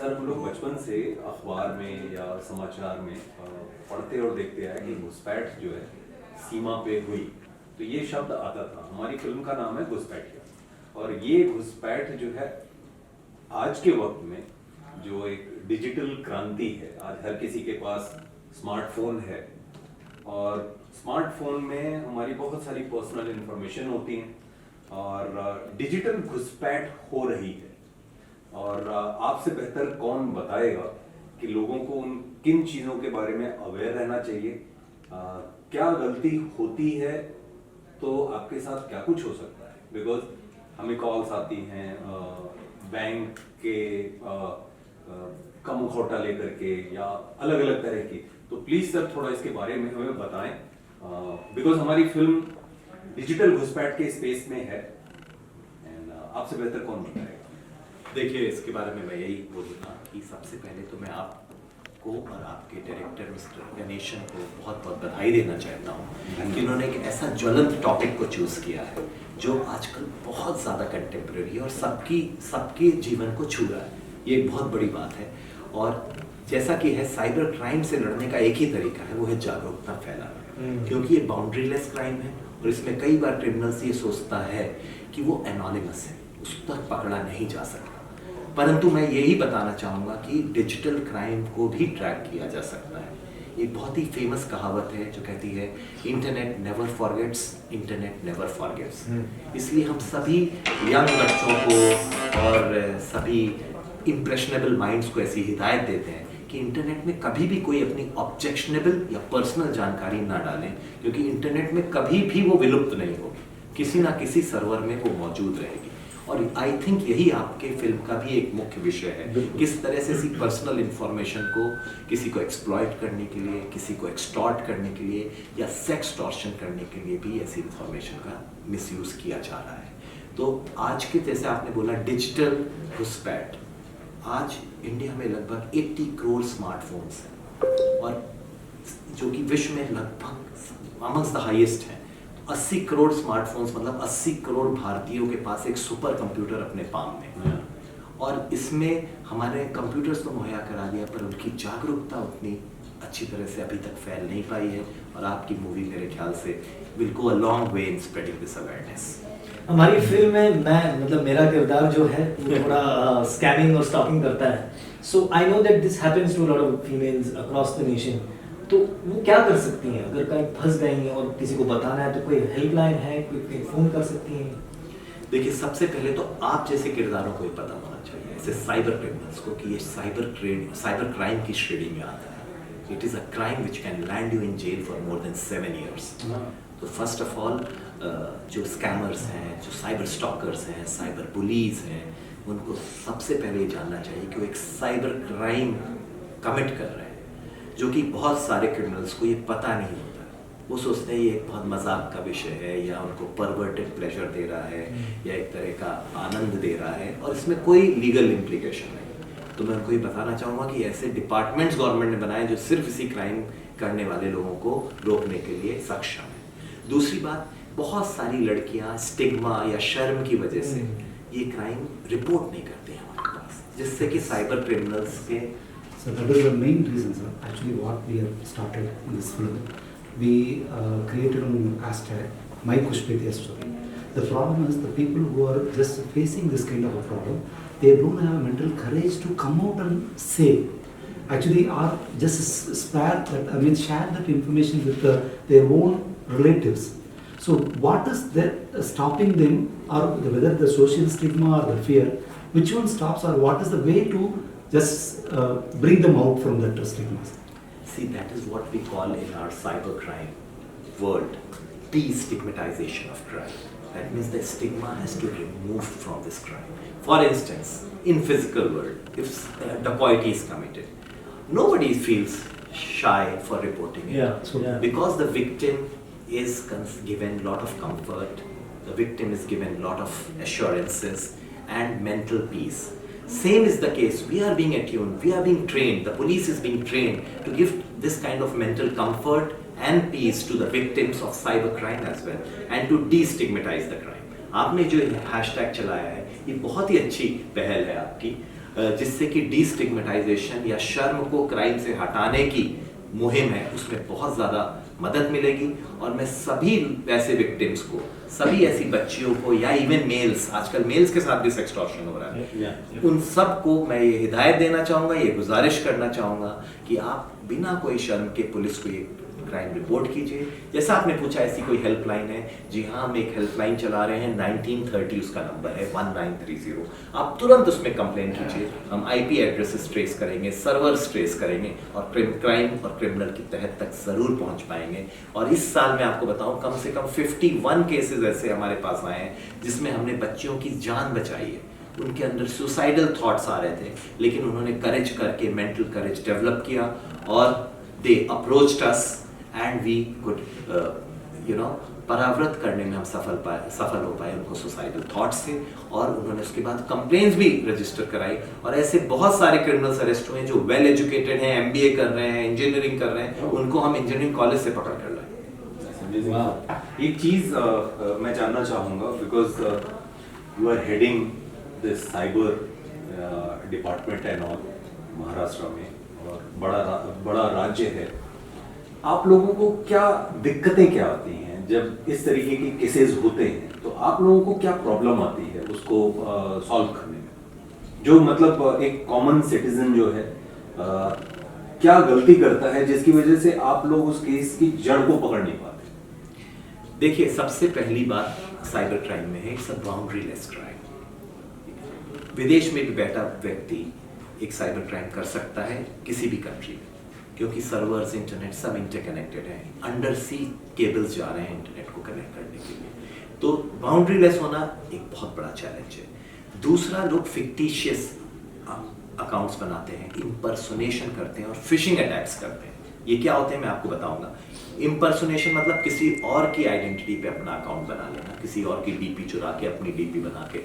Sir हम लोग बचपन से अखबार में या समाचार में पढ़ते और देखते आए कि घुसपैठ जो है सीमा पे हुई, तो ये शब्द आता था। हमारी फिल्म का नाम है घुसपैठिया। और ये घुसपैठ जो है आज के वक्त में जो एक डिजिटल क्रांति है, आज हर किसी के पास स्मार्टफोन है और स्मार्टफोन में हमारी बहुत सारी पर्सनल इंफॉर्मेशन होती हैं और डिजिटल घुसपैठ हो रही है। और आपसे बेहतर कौन बताएगा कि लोगों को उन किन चीज़ों के बारे में अवेयर रहना चाहिए, क्या गलती होती है तो आपके साथ क्या कुछ हो सकता है। बिकॉज हमें कॉल्स आती हैं बैंक के कम खोटा लेकर के या अलग अलग तरह की, तो प्लीज़ सर थोड़ा इसके बारे में हमें बताएं। बिकॉज हमारी फिल्म डिजिटल घुसपैठ के स्पेस में है एंड आपसे बेहतर कौन बताएगा। देखिए, इसके बारे में मैं यही बोलूँगा कि सबसे पहले तो मैं आपको और आपके डायरेक्टर मिस्टर गणेशन को बहुत बहुत बधाई देना चाहता हूँ कि उन्होंने एक ऐसा ज्वलंत टॉपिक को चूज़ किया है जो आजकल बहुत ज़्यादा कंटेम्प्रेरी है और सबके जीवन को छू रहा है। ये एक बहुत बड़ी बात है। और जैसा कि है, साइबर क्राइम से लड़ने का एक ही तरीका है, वो है जागरूकता फैलाना। क्योंकि ये बाउंड्रीलेस क्राइम है और इसमें कई बार क्रिमिनल्स ये सोचता है कि वो एनोनिमस है, उस तक पकड़ा नहीं जा सकता। परंतु मैं यही बताना चाहूँगा कि डिजिटल क्राइम को भी ट्रैक किया जा सकता है। एक बहुत ही फेमस कहावत है जो कहती है internet never forgets, internet never forgets. इसलिए हम सभी यंग बच्चों को और सभी इम्प्रेशनेबल माइंड्स को ऐसी हिदायत देते हैं कि इंटरनेट में कभी भी कोई अपनी ऑब्जेक्शनेबल या पर्सनल जानकारी ना डालें, क्योंकि इंटरनेट में कभी भी वो विलुप्त नहीं होगी, किसी ना किसी सर्वर में वो मौजूद रहेगी। और आई थिंक यही आपके फिल्म का भी एक मुख्य विषय है, किस तरह से इसी पर्सनल इंफॉर्मेशन को किसी को एक्सप्लॉइट करने के लिए, किसी को एक्सटॉर्ट करने के लिए या सेक्स टॉर्शन करने के लिए भी ऐसी इंफॉर्मेशन का मिसयूज़ किया जा रहा है। तो आज के, जैसे आपने बोला, डिजिटल घुसपैठ, आज इंडिया में लगभग 80 करोड़ स्मार्टफोन्स हैं और जो कि विश्व में लगभग अमंग्स द हाईएस्ट हैं। 80 करोड़ स्मार्टफोन्स मतलब 80 करोड़ भारतीयों के पास एक सुपर कंप्यूटर अपने पाम में। और इसमें हमारे कंप्यूटर्स तो मुहैया करा दिया, पर उनकी जागरूकता उतनी अच्छी तरह से अभी तक फैल नहीं पाई है। और आपकी मूवी मेरे ख्याल से will go a long way in spreading this awareness. हमारी फिल्म में मेरा किरदार जो है वो थोड़ा स्कैमिंग और स्टॉकिंग करता है। So I know that this happens to a lot of females across the nation. तो वो क्या कर सकती हैं अगर कहीं फंस गई हैं और किसी को बताना है, तो कोई हेल्पलाइन है, कोई फ़ोन कर सकती हैं? देखिए, सबसे पहले तो आप जैसे किरदारों को ये पता होना चाहिए, ऐसे साइबर क्रिमिनल्स को, कि ये साइबर क्राइम की श्रेणी में आता है। It is a crime which can land you in jail for more than 7 years। तो फर्स्ट ऑफ ऑल जो स्कैमर्स हैं, जो साइबर स्टॉकर्स हैं, साइबर बुलीज हैं, उनको सबसे पहले ये जानना चाहिए कि वो एक साइबर क्राइम कमिट कर रहे हैं, जो कि बहुत सारे क्रिमिनल्स को ये पता नहीं होता। वो सोचते हैं ये एक बहुत मजाक का विषय है या उनको परवर्टेड प्लेजर दे रहा है या एक तरह का आनंद दे रहा है और इसमें कोई लीगल इम्प्लीकेशन नहीं। तो मैं उनको ये बताना चाहूँगा कि ऐसे डिपार्टमेंट्स गवर्नमेंट ने बनाए जो सिर्फ इसी क्राइम करने वाले लोगों को रोकने के लिए सक्षम है। दूसरी बात, बहुत सारी लड़कियाँ स्टिग्मा या शर्म की वजह से ये क्राइम रिपोर्ट नहीं करते हैं हमारे पास, जिससे कि साइबर क्रिमिनल्स के So that is the main reason, sir. Actually, what we have started in this film, we created a hashtag My Kushpetiya Story. The problem is the people who are just facing this kind of a problem, they don't have mental courage to come out and say. Actually, are just share that information with their own relatives. So what is that stopping them, or whether the social stigma or the fear, which one stops, or what is the way to just bring them out from that stigma? See, that is what we call in our cybercrime world de-stigmatization of crime. That means the stigma has to be removed from this crime. For instance, in physical world, if dacoity is committed, nobody feels shy for reporting it. Because the victim is given a lot of comfort, the victim is given a lot of assurances and mental peace. Same is the case. We are being attuned, we are being trained, the police is being trained to give this kind of mental comfort and peace to the victims of cybercrime as well, and to destigmatize the crime. आपने जो hashtag चलाया है, ये बहुत ही अच्छी पहल है आपकी। जिससे कि डिस्टिग्मेटाइजेशन या शर्म को क्राइम से हटाने की मुहिम है, उसमें बहुत ज़्यादा मदद मिलेगी। और मैं सभी ऐसे विक्टिम्स को, सभी ऐसी बच्चियों को, या इवन मेल्स, आजकल मेल्स के साथ भी सेक्सटॉर्शन हो रहा है, उन सब को मैं ये हिदायत देना चाहूँगा, ये गुजारिश करना चाहूँगा कि आप बिना कोई शर्म के पुलिस को ये क्राइम रिपोर्ट कीजिए। जैसा आपने पूछा ऐसी कोई हेल्पलाइन है, जी हाँ, हम एक हेल्पलाइन चला रहे हैं, 1930 उसका नंबर है, 1930। आप तुरंत उसमें कंप्लेन कीजिए, हम IP एड्रेसेस ट्रेस करेंगे, सर्वर्स ट्रेस करेंगे और क्राइम और क्रिमिनल की तह तक जरूर पहुंच पाएंगे। और इस साल मैं आपको बताऊं, कम से कम 51 केसेस ऐसे हमारे पास आए हैं जिसमें हमने बच्चियों की जान बचाई है। उनके अंदर सुसाइडल थॉट्स आ रहे थे, लेकिन उन्होंने करेज करके मेंटल करेज डेवलप किया और they approached us and we could परावृत करने में हम सफल हो पाए उनको सुसाइडल थॉट्स से। और उन्होंने उसके बाद कंप्लेंट्स भी रजिस्टर कराई और ऐसे बहुत सारे क्रिमिनल्स अरेस्ट हुए जो वेल एजुकेटेड हैं, MBA कर रहे हैं, इंजीनियरिंग कर रहे हैं, उनको हम इंजीनियरिंग कॉलेज से पकड़ कर लाए। एक चीज मैं जानना चाहूंगा, because you are heading this cyber department and all Maharashtra में, और बड़ा राज्य है, आप लोगों को क्या दिक्कतें क्या आती हैं जब इस तरीके के केसेस होते हैं? तो आप लोगों को क्या प्रॉब्लम आती है उसको सॉल्व करने में? जो मतलब एक कॉमन सिटीजन जो है क्या गलती करता है जिसकी वजह से आप लोग उस केस की जड़ को पकड़ नहीं पाते? देखिए, सबसे पहली बात साइबर क्राइम में है, इट्स अ बाउंड्रीलेस क्राइम। विदेश में भी बैठा व्यक्ति एक साइबर क्राइम कर सकता है किसी भी कंट्री में, क्योंकि सर्वर्स, इंटरनेट सब इंटरकनेक्टेड हैं, अंडर सी केबल्स जा रहे हैं इंटरनेट को कनेक्ट करने के लिए। तो बाउंड्रीलेस होना एक बहुत बड़ा चैलेंज है। दूसरा, लोग फिक्टिशियस अकाउंट्स बनाते हैं, इंपर्सोनेशन करते हैं और फिशिंग अटैक्स करते हैं। ये क्या होते हैं मैं आपको बताऊंगा। इंपर्सोनेशन मतलब किसी और की आइडेंटिटी पे अपना अकाउंट बना लेना, किसी और की DP चुरा के अपनी DP बना के।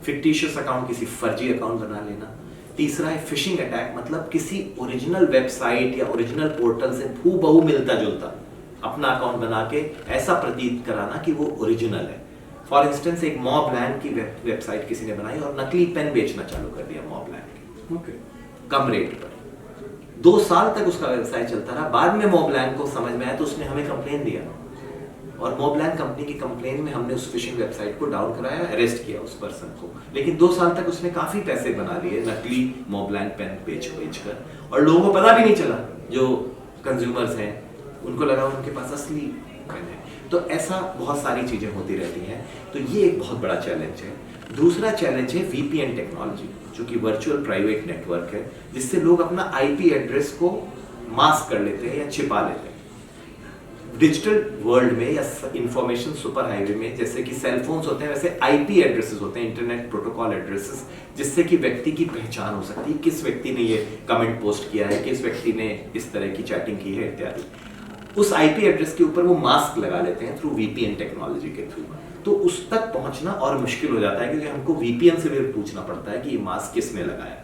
फिक्टिशियस अकाउंट किसी फर्जी अकाउंट बना लेना। तीसरा है फिशिंग अटैक, मतलब किसी ओरिजिनल वेबसाइट या ओरिजिनल पोर्टल से हूबहू मिलता जुलता अपना अकाउंट बना के ऐसा प्रतीत कराना कि वो ओरिजिनल है। फॉर इंस्टेंस, एक मॉबलैंड की वेबसाइट किसी ने बनाई और नकली पेन बेचना चालू कर दिया मॉबलैंड के, कम रेट पर। 2 साल तक उसका व्यवसाय चलता रहा। बाद में मॉबलैंड को समझ में आया तो उसने हमें कंप्लेन दिया, और मॉबलैंड कंपनी की कंप्लेन में हमने उस फिशिंग वेबसाइट को डाउन कराया, अरेस्ट किया उस पर्सन को। लेकिन 2 साल तक उसने काफी पैसे बना लिए नकली मॉबलैंड पेन बेच कर, और लोगों को पता भी नहीं चला। जो कंज्यूमर्स हैं उनको लगा उनके पास असली पेन है। तो ऐसा बहुत सारी चीजें होती रहती हैं। तो ये एक बहुत बड़ा चैलेंज है। दूसरा चैलेंज है VPN टेक्नोलॉजी, जो कि वर्चुअल प्राइवेट नेटवर्क है, जिससे लोग अपना IP एड्रेस को मास्क कर लेते हैं या छिपा लेते हैं। डिजिटल वर्ल्ड में या इंफॉर्मेशन सुपर हाईवे में जैसे कि सेल फोन्स होते हैं, वैसे IP एड्रेसेस होते हैं, इंटरनेट प्रोटोकॉल एड्रेसेस, जिससे कि व्यक्ति की पहचान हो सकती है, किस व्यक्ति ने ये कमेंट पोस्ट किया है, किस व्यक्ति ने इस तरह की चैटिंग की है इत्यादि। उस IP एड्रेस के ऊपर वो मास्क लगा लेते हैं थ्रू VPN टेक्नोलॉजी के थ्रू। तो उस तक पहुंचना और मुश्किल हो जाता है, क्योंकि हमको VPN से भी पूछना पड़ता है कि ये मास्क किसने लगाया,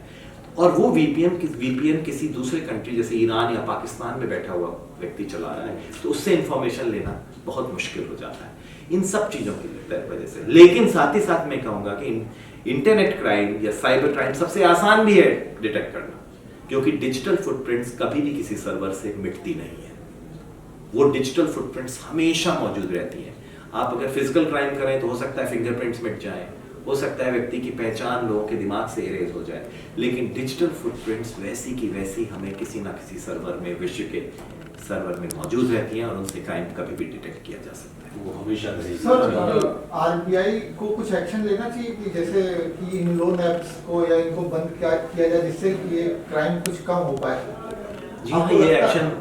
और वो VPN किसी दूसरे कंट्री जैसे ईरान या पाकिस्तान में बैठा हुआ व्यक्ति चला रहा है, तो उससे इंफॉर्मेशन लेना बहुत मुश्किल हो जाता है इन सब चीजों की वजह से। लेकिन साथ ही साथ मैं कहूंगा कि इंटरनेट क्राइम या साइबर क्राइम सबसे आसान भी है डिटेक्ट करना, क्योंकि डिजिटल फुटप्रिंट्स कभी भी किसी सर्वर से मिटती नहीं है। वो डिजिटल फुटप्रिंट्स हमेशा मौजूद रहती हैं। आप अगर फिजिकल क्राइम करें तो हो सकता है फिंगरप्रिंट्स मिट जाएं, हो सकता है व्यक्ति की पहचान लोगों के दिमाग से इरेज हो जाए, लेकिन डिजिटल फुटप्रिंट्स वैसी की वैसी हमें किसी ना किसी सर्वर में, विश्व के सर्वर में मौजूद रहती हैं, और उनसे क्राइम कभी भी डिटेक्ट किया जा सकता है। वो हमेशा रहेगी। सर, RBI को कुछ एक्शन लेना चाहिए कि जैसे कि इन लोन ऐप्स को या इनको बंद किया जाए, जिससे कि ये क्राइम कुछ कम हो पाए। जी हाँ, ये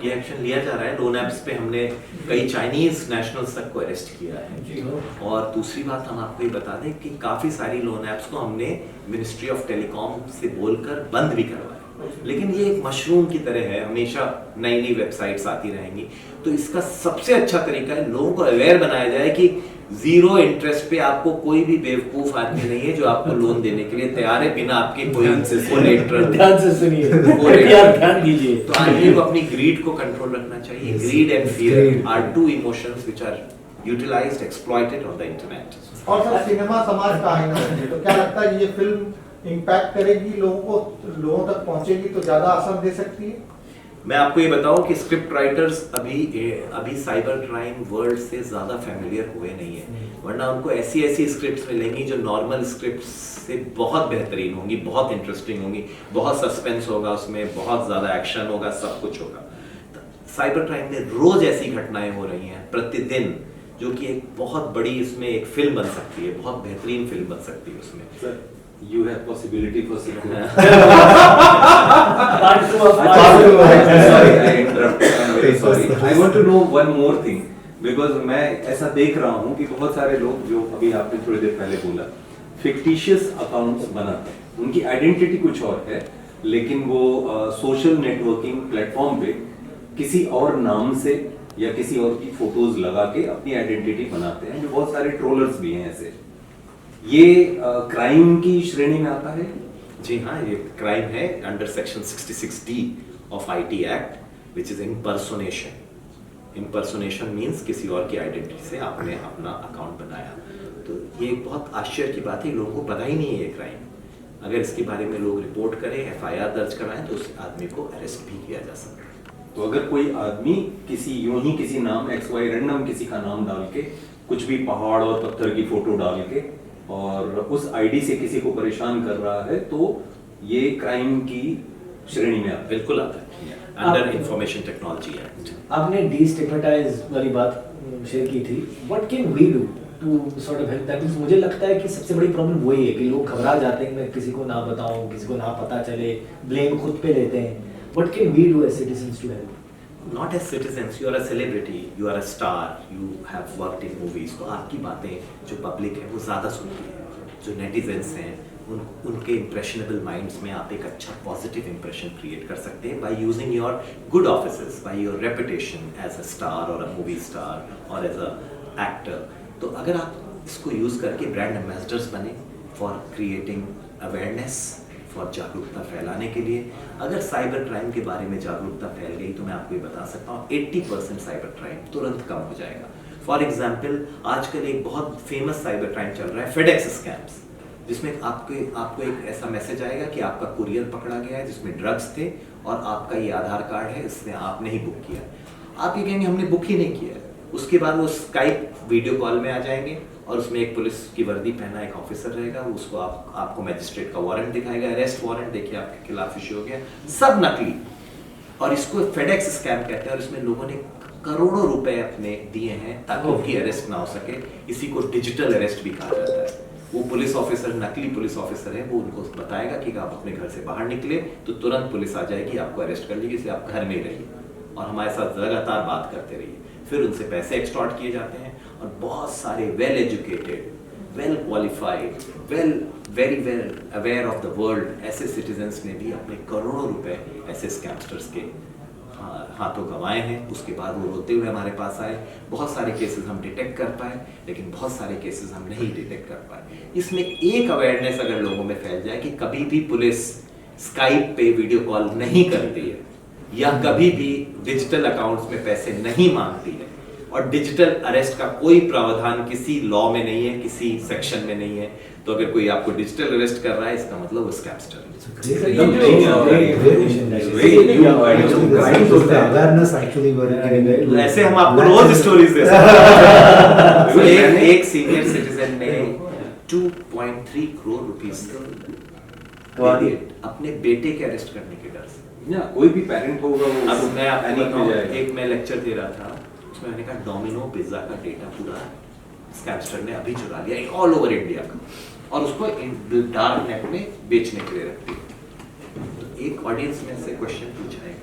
एक्शन लिया जा रहा है। लोन ऐप्स पे हमने कई चाइनीज नेशनल्स तक को अरेस्ट किया है। और दूसरी बात हम आपको ये बता दें कि काफी सारी लोन ऐप्स को हमने मिनिस्ट्री ऑफ टेलीकॉम से बोलकर बंद भी करवाया। लेकिन ये एक मशरूम की तरह है, हमेशा नई नई वेबसाइट्स आती रहेंगी। तो इसका सबसे अच्छा तरीका है लोगों को अवेयर बनाया जाए कि 0 इंटरेस्ट पे आपको कोई भी बेवकूफ आदमी नहीं है जो आपको लोन देने के लिए तैयार है बिना आपके कोई कोलेटरल। ध्यान से सुनिए, ध्यान दीजिए। तो आदमी को अपनी ग्रीड को कंट्रोल रखना चाहिए। Greed and fear are 2 emotions which are utilized, exploited on the internet. और सर, सिनेमा समाज का आईना है, तो क्या लगता है ये फिल्म इम्पैक्ट करेगी, लोगों तक पहुंचेगी तो ज़्यादा असर दे सकती है? मैं आपको ये बताऊं कि स्क्रिप्ट राइटर्स अभी साइबर क्राइम वर्ल्ड से ज़्यादा फेमिलियर हुए नहीं है, वरना उनको ऐसी ऐसी स्क्रिप्ट्स मिलेंगी जो नॉर्मल स्क्रिप्ट्स से बहुत बेहतरीन होंगी, बहुत इंटरेस्टिंग होंगी, बहुत सस्पेंस होगा उसमें, बहुत ज़्यादा एक्शन होगा, सब कुछ होगा। साइबर क्राइम में रोज ऐसी घटनाएं हो रही हैं प्रतिदिन, जो कि एक बहुत बड़ी इसमें एक फिल्म बन सकती है, बहुत बेहतरीन फिल्म बन सकती है उसमें। Sir, you have possibility for sequel. Part two of Sorry, I interrupted. I'm very sorry. I want to know one more thing because मैं ऐसा देख रहा हूँ कि बहुत सारे लोग जो अभी आपने थोड़ी देर पहले बोला फिक्टिशियस अकाउंट्स बनाते हैं, उनकी आइडेंटिटी कुछ और है, लेकिन वो सोशल नेटवर्किंग प्लेटफॉर्म पे किसी और नाम से या किसी और की फोटोज लगा के अपनी आइडेंटिटी बनाते हैं, जो बहुत सारे ट्रोलर्स भी हैं ऐसे। ये क्राइम की श्रेणी में आता है? जी हाँ, ये क्राइम है under section 66D of IT act, which is impersonation. Impersonation means किसी और की आइडेंटिटी से आपने अपना अकाउंट बनाया। तो ये बहुत आश्चर्य की बात है, लोगों को पता ही नहीं है ये क्राइम। अगर इसके बारे में लोग रिपोर्ट करें, FIR दर्ज कराएं, तो उस आदमी को अरेस्ट भी किया जा सकता है। तो अगर कोई आदमी किसी नाम XY रैंडम किसी का नाम डाल के, कुछ भी पहाड़ और पत्थर की फोटो डाल के और उस आईडी से किसी को परेशान कर रहा है, तो ये क्राइम की श्रेणी में आता है? बिल्कुल आता है, अंडर इंफॉर्मेशन टेक्नोलॉजी एक्ट। आपने डीस्टिग्मेटाइज वाली बात शेयर की थी, what can we do to sort of help that? मुझे लगता है कि सबसे बड़ी प्रॉब्लम वही है कि लोग घबरा जाते हैं, मैं किसी को ना बताऊं, किसी को ना पता चले, ब्लेम खुद पे लेते हैं। What can we do as citizens to help? Not as citizens, you are a celebrity, you are a star, you have worked in movies, तो आपकी बातें जो पब्लिक है वो ज़्यादा सुनती है। जो नेटिजन्स हैं उनके इम्प्रेशनेबल माइंड्स में आप एक अच्छा पॉजिटिव इम्प्रेशन क्रिएट कर सकते हैं by using your good offices, by your reputation as a star और अ मूवी स्टार और एज अ एक्टर। तो अगर आप इसको यूज़ करके ब्रांड एम्बेसडर्स बने फॉर क्रिएटिंग अवेयरनेस, फॉर जागरूकता फैलाने के लिए, अगर साइबर क्राइम के बारे में जागरूकता फैल गई तो मैं आपको ये बता सकता हूँ 80% साइबर क्राइम तुरंत कम हो जाएगा। फॉर एग्जाम्पल, आजकल एक बहुत फेमस साइबर क्राइम चल रहा है FedEx स्कैम्स, जिसमें आपको एक ऐसा मैसेज आएगा कि आपका कुरियर पकड़ा गया है जिसमें ड्रग्स थे और आपका ये आधार कार्ड है, इसमें आपने ही बुक किया। आप ये कहेंगे हमने बुक ही नहीं किया। उसके बाद वो स्काइप वीडियो कॉल में आ जाएंगे और उसमें एक पुलिस की वर्दी पहना एक ऑफिसर रहेगा, उसको आपको मैजिस्ट्रेट का वारंट दिखाएगा, अरेस्ट वारंट देखिए आपके खिलाफ इश्यू हो गया, सब नकली। और इसको FedEx स्कैम कहते हैं और इसमें लोगों ने करोड़ों रुपए अपने दिए हैं ताकि उनकी अरेस्ट ना हो सके। इसी को डिजिटल अरेस्ट भी कहा जाता है। वो पुलिस ऑफिसर, नकली पुलिस ऑफिसर है, वो उनको बताएगा कि आप अपने घर से बाहर निकले तो तुरंत पुलिस आ जाएगी, आपको अरेस्ट कर लेगी, इसलिए आप घर में ही रहिए और हमारे साथ लगातार बात करते रहिए। फिर उनसे पैसे एक्सटॉर्ट किए जाते हैं और बहुत सारे well educated, well qualified, very well aware of the world ऐसे सिटीजन्स ने भी अपने करोड़ों रुपए ऐसे स्कैमस्टर्स के हाथों गंवाए हैं। उसके बाद वो रोते हुए हमारे पास आए। बहुत सारे केसेस हम डिटेक्ट कर पाए, लेकिन बहुत सारे केसेस हम नहीं डिटेक्ट कर पाए। इसमें एक अवेयरनेस अगर लोगों में फैल जाए कि कभी भी पुलिस स्काइप पे वीडियो कॉल नहीं करती है या कभी भी डिजिटल अकाउंट्स में पैसे नहीं मांगती है और डिजिटल अरेस्ट का कोई प्रावधान किसी लॉ में नहीं है, किसी सेक्शन में नहीं है, तो अगर कोई आपको डिजिटल अरेस्ट कर रहा है इसका मतलब वो स्कैमस्टर है। awareness actually were giving ऐसे हम आपको रोज स्टोरीज दे सकते हैं। एक सीनियर सिटीजन ने 2.3 करोड़ रुपीस अपने बेटे के अरेस्ट करने के डर से। या कोई भी पेरेंट होगा वो अब मैं आपको पैनिक में बताऊं, जाएगा। एक मैं लेक्चर दे रहा था, उसमें मैंने कहा डोमिनो पिज्जा का डेटा पूरा स्कैमस्टर ने अभी चुरा लिया ऑल ओवर इंडिया का और उसको डार्क नेट में बेचने के लिए रख दिया। तो एक ऑडियंस में से क्वेश्चन पूछा है,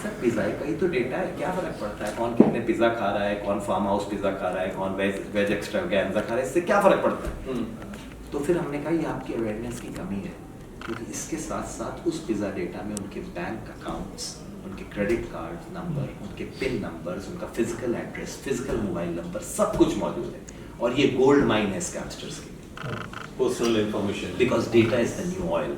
सर पिज्जा का ही तो डेटा है, क्या फर्क पड़ता है कौन कितने पिज्जा खा रहा है, कौन फार्म हाउस पिज्जा खा रहा है, कौन वेज एक्स्ट्रावैगेंजा खा रहा है, इससे क्या फर्क पड़ता है? तो फिर हमने कहा ये आपकी अवेयरनेस की कमी है, क्योंकि इसके साथ साथ उस पिज्जा डेटा में उनके बैंक अकाउंट्स, उनके क्रेडिट कार्ड नंबर, उनके पिन नंबर्स, उनका physical address, physical mobile number सब कुछ मौजूद है और ये गोल्ड माइन है स्कैमस्टर्स की। Personal information, because data is the new oil.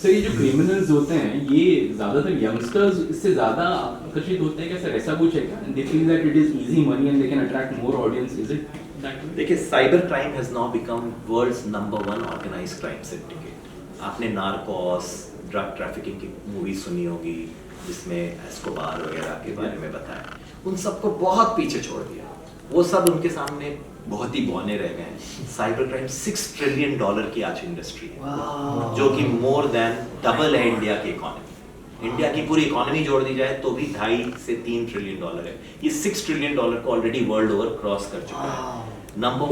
Sir ये जो क्रिमिनल्स होते हैं ये ज्यादातर यंगस्टर्स इससे ज्यादा आकर्षित होते हैं क्या सर? ऐसा कुछ है क्या? They think that it is easy money and they can attract more audience, is it that way? देखिए cyber crime has now become world's number 1 organised crime syndicate. आपने नार्कोस, ड्रग ट्रैफिकिंग की movie सुनी होगी जिसमें Escobar वगैरह के बारे में बताया, उन सबको बहुत पीछे छोड़ दिया। वो सब उनके सामने बहुत ही बौने रह गए हैं। साइबर क्राइम $6 ट्रिलियन की आज इंडस्ट्री है, जो कि मोर देन डबल है इंडिया की इकोनॉमी। इंडिया की पूरी इकोनॉमी जोड़ दी जाए तो भी $2.5 से $3 ट्रिलियन है। ये $6 ट्रिलियन को ऑलरेडी वर्ल्ड ओवर क्रॉस कर चुका है। Number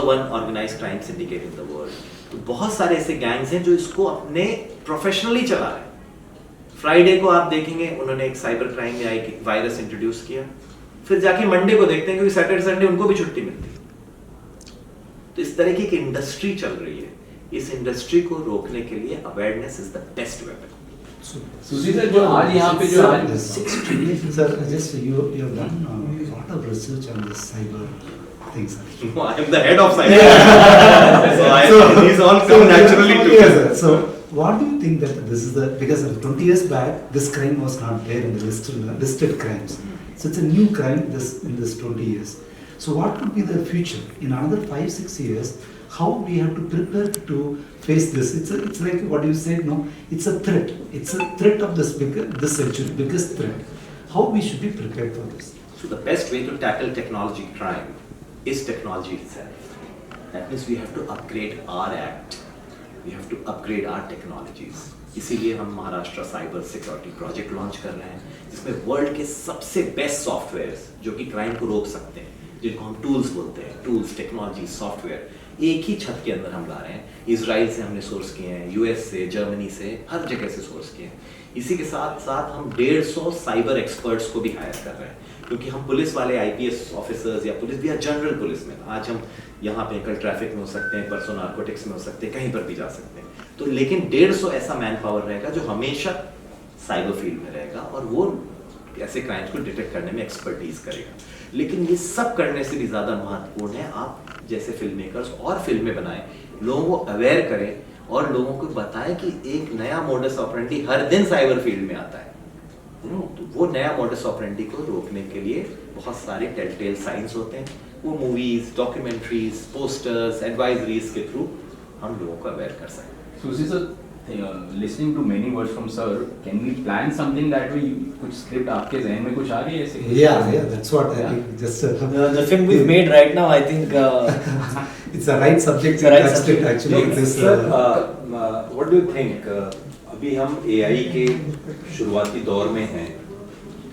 one organized crime syndicate in the world. तो बहुत सारे ऐसे गैंग्स हैं जो इसको अपने प्रोफेशनली चला रहे हैं। फ्राइडे को आप देखेंगे उन्होंने एक साइबर क्राइम में एक वायरस इंट्रोड्यूस किया, फिर जाके मंडे को देखते हैं क्योंकि सैटरडे संडे उनको भी छुट्टी मिलती है। तो इस तरह की एक इंडस्ट्री चल रही है। इस इंडस्ट्री को रोकने के लिए awareness is the best weapon. सुजी सर, जो आज यहाँ पे जो आज $6 trillion, sir, just you have done a lot of research on this cyber things. No, I am the head of cyber. So these all come naturally to Yes, me. sir. So what do you think that this is the, because 20 years back this crime was not there in the listed crimes. So it's a new crime in this 20 years. So what would be the future in another 5-6 years? How we have to prepare to face this? It's like what you said. No, it's a threat. It's a threat of this century, biggest threat. How we should be prepared for this? So the best way to tackle technology crime is technology itself. That means we have to upgrade our act. We have to upgrade our technologies. इसीलिए हम Maharashtra cyber security project launch कर रहे हैं, जिसमें world के सबसे best softwares जो कि क्राइम को रोक सकते हैं, जिनको हम टूल्स बोलते हैं, टूल्स, टेक्नोलॉजी, सॉफ्टवेयर, एक ही छत के अंदर हम ला रहे हैं। इजराइल से हमने सोर्स किए हैं, यूएस से, जर्मनी से, हर जगह से सोर्स किए हैं। इसी के साथ साथ हम 150 साइबर एक्सपर्ट्स को भी हायर कर रहे हैं, क्योंकि हम पुलिस वाले आईपीएस ऑफिसर्स या पुलिस या जनरल पुलिस में, आज हम यहाँ पे कल ट्रैफिक में हो सकते हैं, परसों नार्कोटिक्स में हो सकते हैं, कहीं पर भी जा सकते हैं। तो लेकिन 150 ऐसा मैन पावर रहेगा जो हमेशा साइबर फील्ड में रहेगा और वो ऐसे क्राइम्स को डिटेक्ट करने में एक्सपर्टीज करेगा। लेकिन ये सब करने से भी ज़्यादा महत्वपूर्ण है आप जैसे फिल्म मेकर्स और फिल्में बनाएं, लोगों को अवेयर करें और लोगों को बताएं कि एक नया मोडस ऑपरेंडी हर दिन साइबर फील्ड में आता है। तो वो नया मोडस ऑपरेंडी को रोकने के लिए बहुत सारे टेलटेल साइंस होते हैं, वो मूवीज, डॉक्यूमेंट्रीज, पोस्टर्स, एडवाइजरीज के थ्रू हम लोगों को अवेयर कर सकते हैं। Susi sir, listening to many words from sir, can we plan something that we कुछ script आपके ज़हन में कुछ आ रही है ऐसे? Yeah, that's what I think. Just The film we've made right now, I think. it's a right subject. It's a right attached subject. it actually. No, This, sir, what do you think? अभी हम AI के शुरुआती दौर में हैं,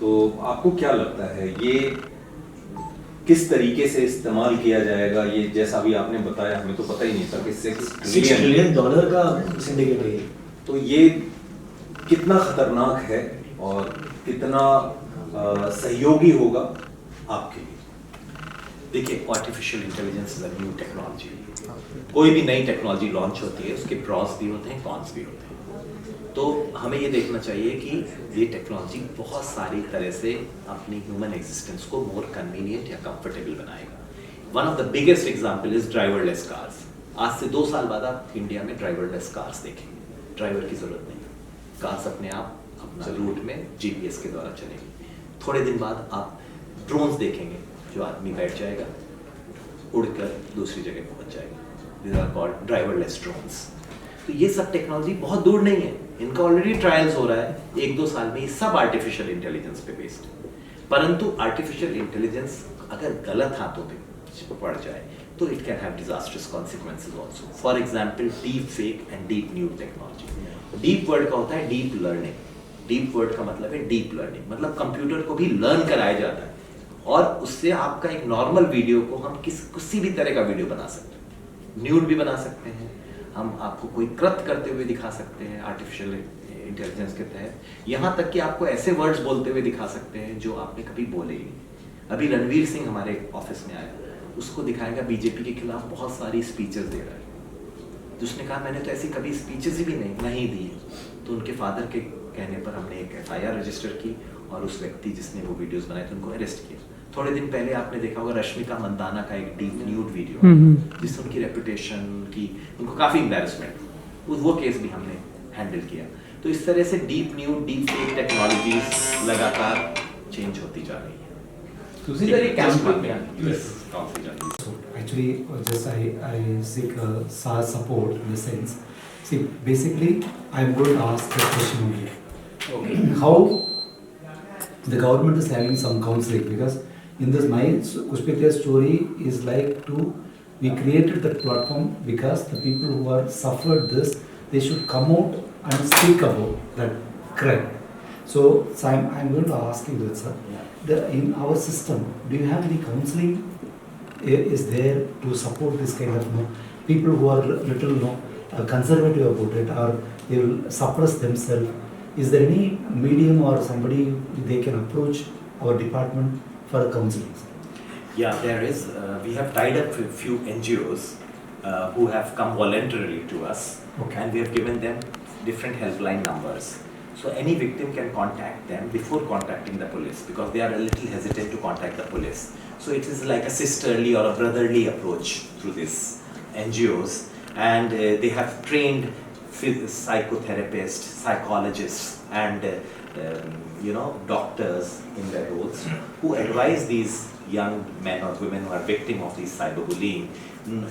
तो आपको क्या लगता है ये किस तरीके से इस्तेमाल किया जाएगा? ये जैसा अभी आपने बताया, हमें तो पता ही नहीं था कि $6 ट्रिलियन का सिंडिकेट है। तो ये कितना खतरनाक है और कितना सहयोगी होगा आपके लिए? देखिए, artificial intelligence is a new technology. कोई भी नई टेक्नोलॉजी लॉन्च होती है, उसके प्रॉस भी होते हैं, कॉन्स भी होते हैं। तो हमें ये देखना चाहिए कि ये टेक्नोलॉजी बहुत सारी तरह से अपनी ह्यूमन एग्जिस्टेंस को मोर कन्वीनियंट या कंफर्टेबल बनाएगा। One of the biggest example is driverless cars. आज से 2 साल बाद आप इंडिया में ड्राइवरलेस कार्स देखेंगे। ड्राइवर की जरूरत नहीं, कार्स अपने आप अपना रूट में जीपीएस के द्वारा चलेगी। थोड़े दिन बाद आप ड्रोन्स देखेंगे, जो आदमी बैठ जाएगा, उड़कर दूसरी जगह पहुंच जाएगा। These are called driverless drones. तो ये सब टेक्नोलॉजी बहुत दूर नहीं है, इनका ऑलरेडी ट्रायल्स हो रहा है। 1-2 साल में ये सब आर्टिफिशियल इंटेलिजेंस पे बेस्ड है। परंतु आर्टिफिशियल इंटेलिजेंस अगर गलत हाथों पे पड़ जाए तो it can have disasters consequences also. For example deep fake and deep nude technology. Deep word का होता है डीप लर्निंग। डीप वर्ड का मतलब है डीप लर्निंग, मतलब कंप्यूटर को भी लर्न कराया जाता है और उससे आपका एक नॉर्मल वीडियो को हम किसी भी तरह का वीडियो बना सकते हैं। न्यूड भी बना सकते हैं, हम आपको कोई कृत्य करते हुए दिखा सकते हैं आर्टिफिशियल इंटेलिजेंस के तहत। यहाँ तक कि आपको ऐसे वर्ड्स बोलते हुए दिखा सकते हैं जो आपने कभी बोले ही नहीं। अभी रणवीर सिंह हमारे ऑफिस में आया, उसको दिखाएगा बीजेपी के खिलाफ बहुत सारी स्पीचेस दे रहा है। तो उसने कहा मैंने तो ऐसी कभी स्पीचेस ही भी नहीं दी। तो उनके फादर के कहने पर हमने एक FIR रजिस्टर की और उस व्यक्ति जिसने वो वीडियोस बनाए थे उनको अरेस्ट किया। थोड़े दिन पहले आपने देखा होगा रश्मिका मंदाना का एक डीप न्यूड वीडियो जिससे उनकी रेपुटेशन की, उनको काफी एम्बैरेसमेंट, वो केस भी हमने हैंडल किया। तो इस तरह से deep nude, deep fake technologies लगातार चेंज होती जा रही है। सुसी सर, एक campaign Actually, just I seek SAR support in the sense. See, basically, I'm going to ask a question only. Okay. How the government is having some counseling, because in this my Kushpitiya story is like we created that platform because the people who are suffered this, they should come out and speak about that crime. So I'm going to ask you that, sir. In our system, do you have any counseling is there to support this kind of people who are little conservative about it, or they will suppress themselves? Is there any medium or somebody they can approach our department for counseling? Yeah, there is. We have tied up with few NGOs who have come voluntarily to us, Okay. and we have given them different helpline numbers. So any victim can contact them before contacting the police, because they are a little hesitant to contact the police. So it is like a sisterly or a brotherly approach through these NGOs, and they have trained psychotherapists, psychologists, and doctors in their roles who advise these young men or women who are victim of these cyberbullying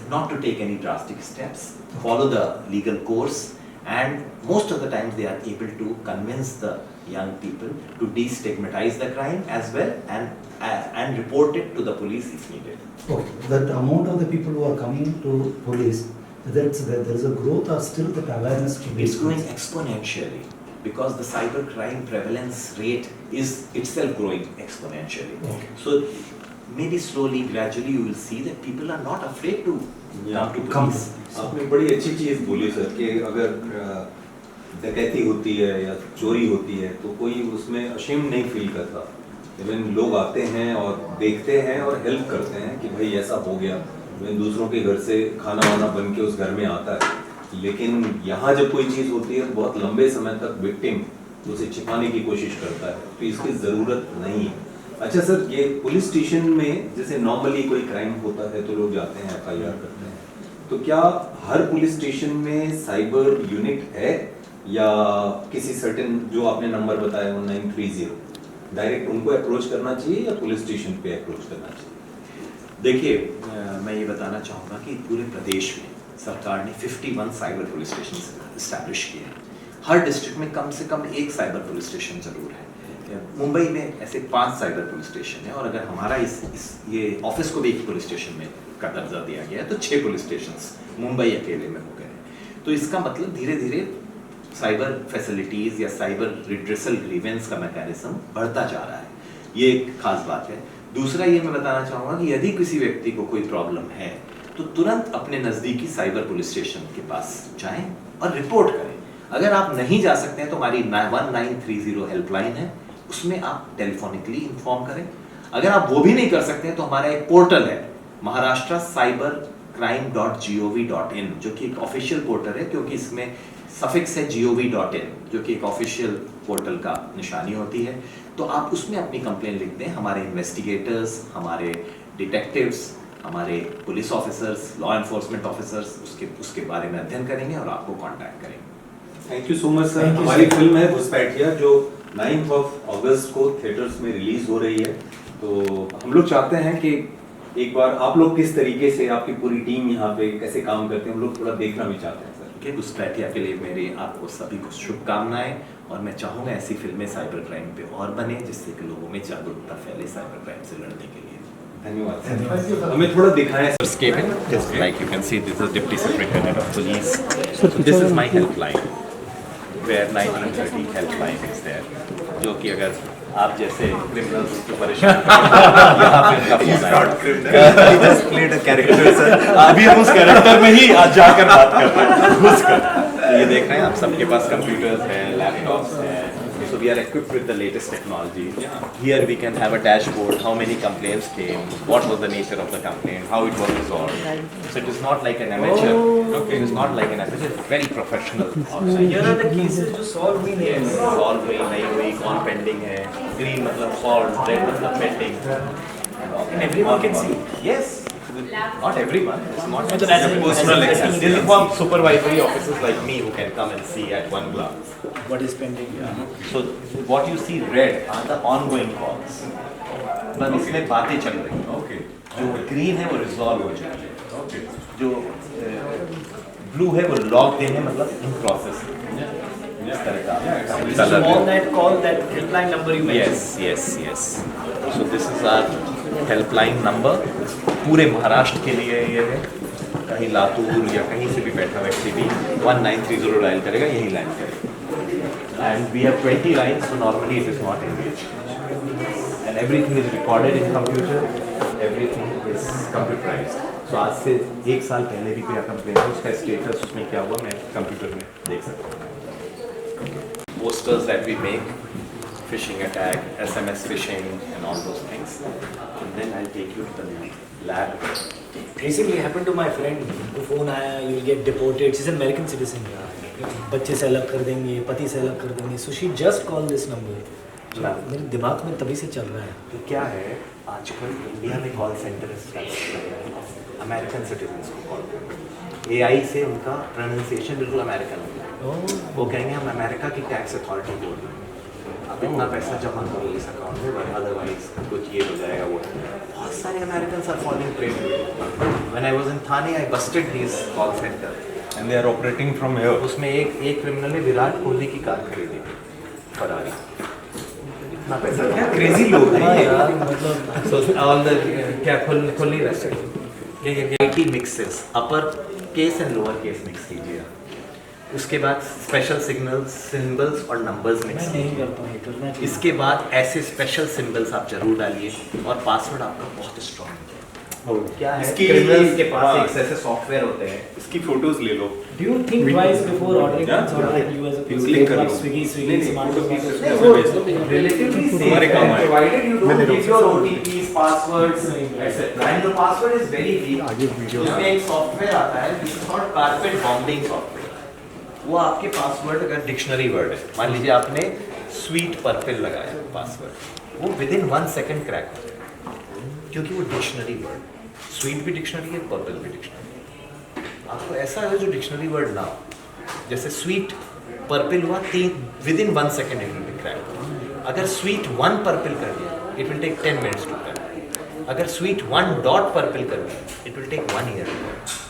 not to take any drastic steps, follow the legal course, and most of the times they are able to convince the young people to destigmatize the crime as well, and report it to the police if needed. Okay, that amount of the people who are coming to police, there is a growth or still that awareness to be It's growing exponentially because the cybercrime prevalence rate is itself growing exponentially. Okay. So maybe slowly, gradually you will see that people are not afraid to come to Come. police. आपने बड़ी अच्छी चीज़ बोली sir कि अगर डकैती होती है या चोरी होती है तो कोई उसमें अशेम नहीं फील करता। इवन लोग आते हैं और देखते हैं और हेल्प करते हैं कि भाई ऐसा हो गया। इवन दूसरों के घर से खाना वाना बन के उस घर में आता है। लेकिन यहाँ जब कोई चीज़ होती है बहुत लंबे समय तक विक्टिम उसे छिपाने की कोशिश करता है, तो इसकी ज़रूरत नहीं है। अच्छा सर, ये पुलिस स्टेशन में जैसे नॉर्मली कोई क्राइम होता है तो लोग जाते हैं FIR करते हैं, तो क्या हर पुलिस स्टेशन में साइबर यूनिट है या किसी सर्टेन जो आपने नंबर बताया 1930 डायरेक्ट उनको अप्रोच करना चाहिए या पुलिस स्टेशन पे अप्रोच करना चाहिए? देखिए, मैं ये बताना चाहूँगा कि पूरे प्रदेश में सरकार ने 51 साइबर पुलिस स्टेशन इस्टेब्लिश किए हैं। हर डिस्ट्रिक्ट में कम से कम एक साइबर पुलिस स्टेशन जरूर है। मुंबई में ऐसे 5 साइबर पुलिस स्टेशन है, और अगर हमारा ये ऑफिस को भी एक पुलिस स्टेशन में का दर्जा दिया गया है तो 6 पुलिस स्टेशन मुंबई अकेले में हो गए हैं। तो इसका मतलब धीरे धीरे साइबर फैसिलिटीज़ या साइबर रिड्रेसल ग्रीवेंस का मैकेनिज्म बढ़ता जा रहा है, ये एक खास बात है। दूसरा ये मैं बताना चाहूँगा कि यदि किसी व्यक्ति को कोई प्रॉब्लम है तो तुरंत अपने नज़दीकी साइबर पुलिस स्टेशन के पास जाएं और रिपोर्ट करें। अगर आप नहीं जा सकते हैं तो हमारी 1930 हेल्पलाइन है, उसमें आप टेलीफोनिकली इन्फॉर्म करें। अगर आप वो भी नहीं कर सकते हैं तो हमारा एक पोर्टल है महाराष्ट्र cybercrime.gov.in, जो कि एक ऑफिशियल पोर्टल है, क्योंकि इसमें सफिक्स है gov.in, जो कि एक ऑफिशियल पोर्टल का निशानी होती है। तो आप उसमें अपनी कंप्लेन लिख दें, हमारे इन्वेस्टिगेटर्स, हमारे डिटेक्टिव्स, हमारे police officers, law enforcement officers उसके बारे में अध्ययन करेंगे और आपको कांटेक्ट करेंगे। Thank you so much sir. हमारी फिल्म है घुसपैठिया जो 9 अगस्त को थिएटर्स में रिलीज हो रही है। तो हम लोग चाहते हैं कि एक बार आप लोग किस तरीके से, आपकी पूरी टीम यहाँ पे कैसे काम करते हैं, हम लोग थोड़ा देखना भी चाहते हैं सर। घुसपैठिया के लिए मेरी आपको सभी को शुभकामनाएं, और मैं चाहूँगा ऐसी फिल्में साइबर क्राइम पे और बने जिससे कि लोगों में जागरूकता फैले साइबर क्राइम से लड़ने के लिए। धन्यवाद Thank you, sir. हमें थोड़ा दिखाएं। First cabin, just like you can see, this is Deputy Superintendent of Police. So this is my helpline, where 930 helpline is there, जो कि अगर आप जैसे क्रिमिनल्स को परेशान यहाँ पे इनका फोन आएगा। He just played a character, sir. अभी हम उस कैरेक्टर में ही आज जाकर बात कर रहे हैं, घुसकर। ये देख रहे हैं आप, सबके पास कंप्यूटर्स हैं, लैपटॉप्स हैं। So we are equipped with the latest technology. Here we can have a dashboard, how many complaints came, what was the nature of the complaint, how it was resolved. So it is not like an amateur. Okay. It is not like an amateur. It's very professional. Also. Here are the cases जो solve हुई नहीं Yes, है। solve हुई नहीं हुई, कौन pending है, green मतलब solved, red मतलब pending. And everyone can see. Yes. Not everyone. It's not So that's it. personal That's it. access. This is for supervisory officers like me who can come and see at one glance. What is pending? So what you see red are the ongoing calls. मतलब इसमें बातें चल रही हैं। Okay. जो green है वो resolve हो चुकी है। ओके। जो ब्लू है वो लॉक देने मतलब in process This is on that call, that helpline number you mentioned. yes. So this is our helpline number. पूरे महाराष्ट्र के लिए ये है, कहीं लातूर या कहीं से भी बैठा व्यक्ति भी 1930 डायल करेगा, यही लाइन करेगा. And we have 20 lines, so normally it is not engaged. And everything is recorded in computer, everything is computerized. So आज से 1 साल पहले भी कोई कंप्लेन है, उसका स्टेटस उसमें क्या हुआ मैं कंप्यूटर में देख सकता हूँ. Posters that we make, phishing attack, SMS phishing, and all those things. And then I'll take you to the lab. Recently happened to my friend. वो phone आया, you will get deported. She's an American citizen. बच्चे से अलग कर देंगे, पति से अलग कर देंगे. So she just called this number. हाँ. मेरे दिमाग में तभी से चल रहा है. तो क्या है आजकल इंडिया में कॉल सेंटर अमेरिकन सिटीजन्स को कॉल करते हैं. AI से उनका प्रोनाउंसिएशन बिल्कुल अमेरिकन हो गया. वो कहेंगे हम अमेरिका की टैक्स अथॉरिटी बोल रहे हैं, अब इतना पैसा जमा करो इस अकाउंट में, अदरवाइज कुछ ये हो जाएगा वो. बहुत सारे American are following trade. When I was in Thane I busted this call center and they are operating from here. उसमें एक क्रिमिनल ने विराट कोहली की कार खरीदी फरारी. इतना पैसा क्या क्रेजी लोग हैं हाँ ये. यार, मतलब So all the क्या fully rested. ये IT mixes upper case and lower case mix कीजिए. उसके बाद स्पेशल सिग्नल्स, सिंबल्स और नंबर्स मिक्स मैं नहीं करता हूँ, करना चाहिए. इसके बाद ऐसे स्पेशल सिंबल्स आप जरूर डालिए और पासवर्ड आपका बहुत स्ट्रॉन्ग है. क्या है इसकी- क्रिमिनल्स के पास हाँ. एक ऐसे सॉफ्टवेयर होते हैं. इसकी फोटोज ले लो. Do you think twice before ordering Yeah. sort of like you as a You person click कर like लो. Swiggy, नहीं, नहीं, Zomato, photo click Zomato? करके उसमें भेज दो. Relatively safe हमारे काम आए. provided you don't give your OTPs, passwords, नहीं. etc. And the password is very weak. उसमें एक सॉफ्टवेयर आता है which is called carpet bombing software. वो आपके पासवर्ड का डिक्शनरी वर्ड है. मान लीजिए आपने स्वीट पर्पल लगाया पासवर्ड, वो विद इन 1 सेकंड क्रैक हो जाएगा क्योंकि वो डिक्शनरी वर्ड. स्वीट भी डिक्शनरी है, पर्पल भी डिक्शनरी. आपको ऐसा है जो डिक्शनरी वर्ड ना हो, जैसे स्वीट पर्पल हुआ within 1 second it will be crack. अगर स्वीट 1 पर्पल कर दिया it will take 10 minutes to crack. अगर स्वीट 1 डॉट पर्पल कर दिया it will take 1 year to crack.